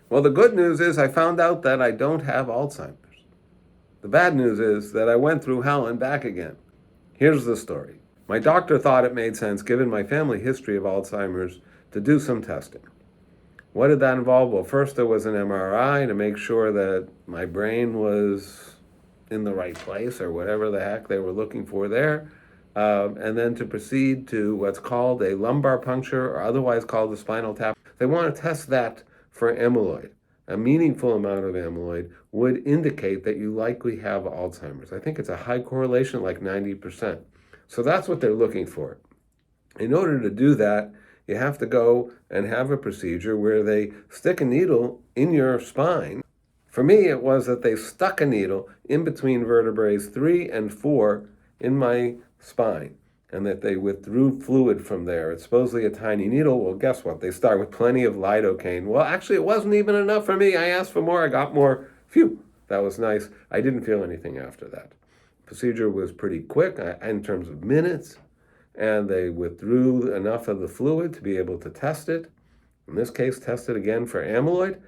Well, the good news is I found out that I don't have Alzheimer's. The bad news is that I went through hell and back again. Here's the story. My doctor thought it made sense, given my family history of Alzheimer's, to do some testing. What did that involve? Well, first there was an MRI to make sure that my brain was in the right place or whatever the heck they were looking for there. And then to proceed to what's called a lumbar puncture, or otherwise called a spinal tap. They want to test that for amyloid. A meaningful amount of amyloid would indicate that you likely have Alzheimer's. I think it's a high correlation, like 90%. So that's what they're looking for. In order to do that, you have to go and have a procedure where they stick a needle in your spine. For me, it was that they stuck a needle in between vertebrae 3 and 4 in my spine, and that they withdrew fluid from there. It's supposedly a tiny needle. Well, guess what? They start with plenty of lidocaine. Well, actually, it wasn't even enough for me. I asked for more. I got more. Phew, that was nice. I didn't feel anything after that. Procedure was pretty quick in terms of minutes, and they withdrew enough of the fluid to be able to test it. In this case, test it again for amyloid.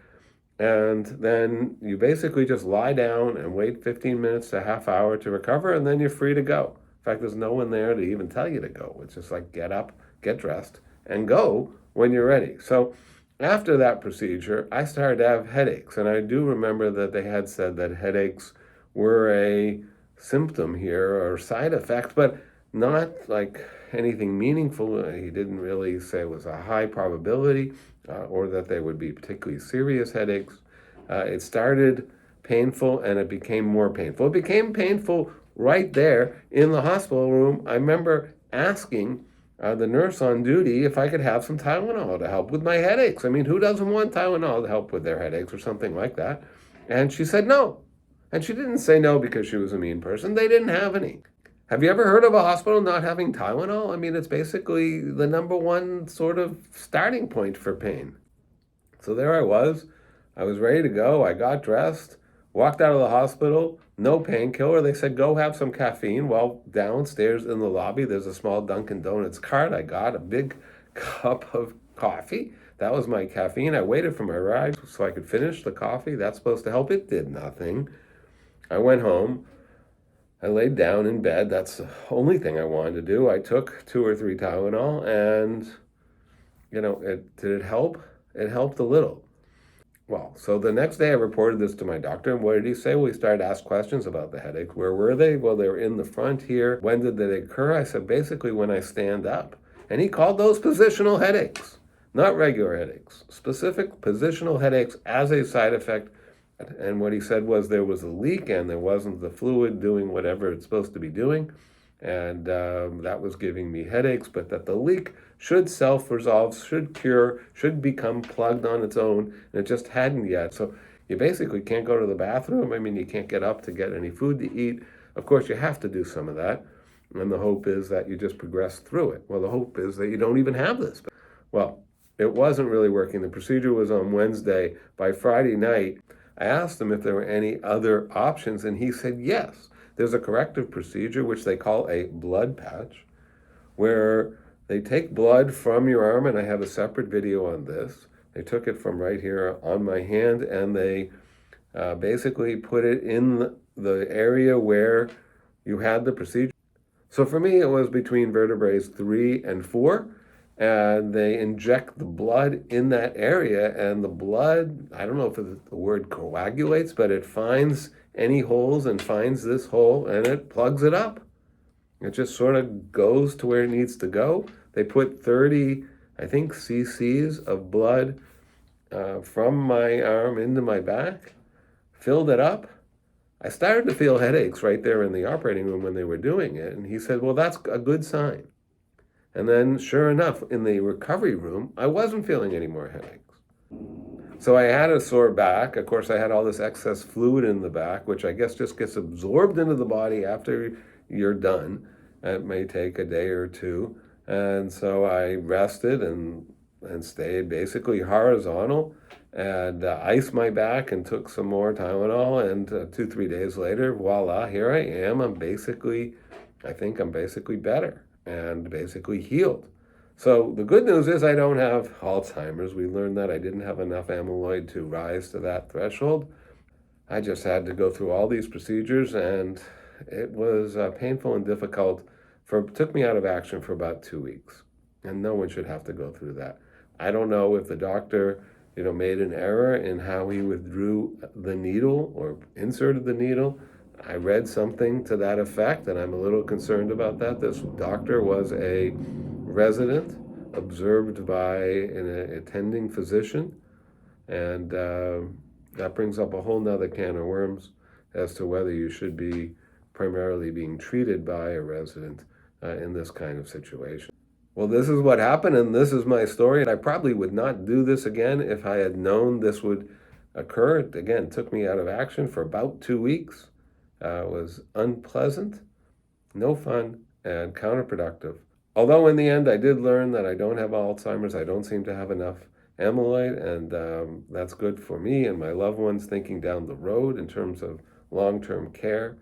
And then you basically just lie down and wait 15 minutes to a half hour to recover, and then you're free to go. In fact, there's no one there to even tell you to go. It's just like get up, get dressed, and go when you're ready. So after that procedure, I started to have headaches. And I do remember that they had said that headaches were a symptom here or side effect, but not like anything meaningful. He didn't really say it was a high probability or that they would be particularly serious headaches. It started painful and it became more painful. It became painful right there in the hospital room. I remember asking the nurse on duty if I could have some Tylenol to help with my headaches. I mean, who doesn't want Tylenol to help with their headaches or something like that? And she said no. And she didn't say no because she was a mean person. They didn't have any. Have you ever heard of a hospital not having Tylenol? I mean, it's basically the number one sort of starting point for pain. So there I was. I was ready to go. I got dressed, walked out of the hospital, no painkiller. They said, go have some caffeine. Well, downstairs in the lobby, there's a small Dunkin' Donuts cart. I got a big cup of coffee. That was my caffeine. I waited for my ride so I could finish the coffee. That's supposed to help. It did nothing. I went home. I laid down in bed. That's the only thing I wanted to do. I took 2 or 3 Tylenol and, did it help? It helped a little. Well, so the next day I reported this to my doctor, and what did he say? Well, he started to ask questions about the headache. Where were they? Well, they were in the front here. When did they occur? I said, basically when I stand up. And he called those positional headaches, not regular headaches, specific positional headaches as a side effect. And what he said was there was a leak and there wasn't the fluid doing whatever it's supposed to be doing. And that was giving me headaches, but that the leak should self-resolve, should cure, should become plugged on its own, and it just hadn't yet. So you basically can't go to the bathroom. I mean, you can't get up to get any food to eat. Of course, you have to do some of that, and the hope is that you just progress through it. Well, the hope is that you don't even have this. Well, it wasn't really working. The procedure was on Wednesday. By Friday night, I asked him if there were any other options, and he said yes. There's a corrective procedure, which they call a blood patch, where they take blood from your arm, and I have a separate video on this. They took it from right here on my hand, and they basically put it in the area where you had the procedure. So for me, it was between vertebrae 3 and 4, and they inject the blood in that area, and the blood, I don't know if the word coagulates, but it finds any holes and finds this hole, and it plugs it up. It just sort of goes to where it needs to go. They put 30, I think, cc's of blood from my arm into my back, filled it up. I started to feel headaches right there in the operating room when they were doing it, and he said, well, that's a good sign. And then, sure enough, in the recovery room, I wasn't feeling any more headaches. So I had a sore back. Of course, I had all this excess fluid in the back, which I guess just gets absorbed into the body after you're done. It may take a day or two. And so I rested and stayed basically horizontal and iced my back and took some more Tylenol. And 2-3 days later, voila, here I am. I think I'm basically better and basically healed. So the good news is I don't have Alzheimer's. We learned that I didn't have enough amyloid to rise to that threshold. I just had to go through all these procedures, and it was painful and difficult. Took me out of action for about 2 weeks, and no one should have to go through that. I don't know if the doctor, made an error in how he withdrew the needle or inserted the needle. I read something to that effect, and I'm a little concerned about that. This doctor was a resident observed by an attending physician, and that brings up a whole nother can of worms as to whether you should be primarily being treated by a resident in this kind of situation. Well, this is what happened, and this is my story. I probably would not do this again if I had known this would occur. It, again, took me out of action for about 2 weeks. It was unpleasant, no fun, and counterproductive. Although in the end, I did learn that I don't have Alzheimer's. I don't seem to have enough amyloid, and that's good for me and my loved ones thinking down the road in terms of long-term care.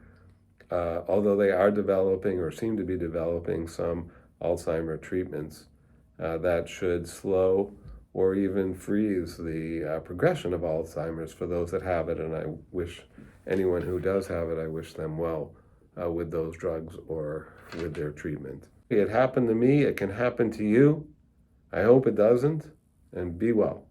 Although they are developing or seem to be developing some Alzheimer treatments that should slow or even freeze the progression of Alzheimer's for those that have it. And I wish anyone who does have it, I wish them well with those drugs or with their treatment. It happened to me. It can happen to you. I hope it doesn't. And be well.